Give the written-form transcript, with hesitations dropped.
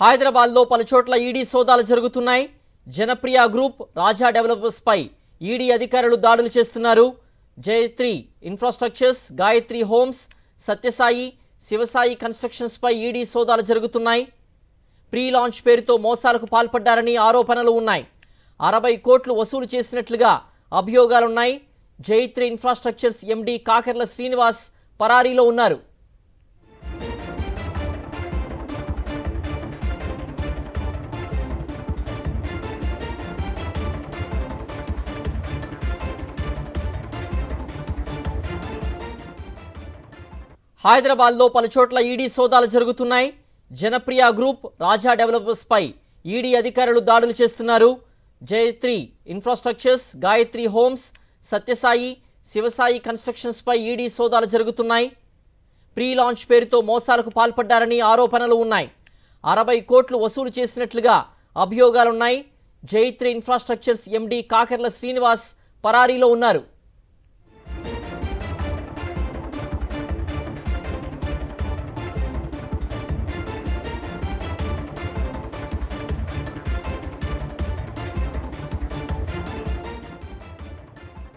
హైదరాబాద్లో పలుచోట్ల ఈడీ సోదాలు జరుగుతున్నాయి. జనప్రియ గ్రూప్, రాజా డెవలపర్స్ పై ఈడీ అధికారులు దాడులు చేస్తున్నారు. Jayatri infrastructures, Gayatri homes, Satyasai, Shivasai constructions పై ఈడీ సోదాలు జరుగుతున్నాయి. ప్రీ లాంచ్ పేరుతో మోసాలకు పాల్పడ్డారని ఆరోపణలు ఉన్నాయి. 60 కోట్లు వసూలు చేసినట్లుగా అభియోగాలున్నాయి. జయత్రి ఇన్ఫ్రాస్ట్రక్చర్స్ ఎండీ కాకర్ల శ్రీనివాస్ పరారీలో ఉన్నారు. హైదరాబాద్లో పలుచోట్ల ఈడీ సోదాలు జరుగుతున్నాయి. జనప్రియ గ్రూప్, రాజా డెవలపర్స్ పై ఈడీ అధికారులు దాడులు చేస్తున్నారు. Jayatri infrastructures, Gayatri homes, Satyasai, Shivasai constructions పై ఈడీ సోదాలు జరుగుతున్నాయి. ప్రీ లాంచ్ పేరుతో మోసాలకు పాల్పడ్డారని ఆరోపణలు ఉన్నాయి. 60 కోట్లు వసూలు చేసినట్లుగా అభియోగాలున్నాయి. జయత్రి ఇన్ఫ్రాస్ట్రక్చర్స్ ఎండీ కాకర్ల శ్రీనివాస్ పరారీలో ఉన్నారు.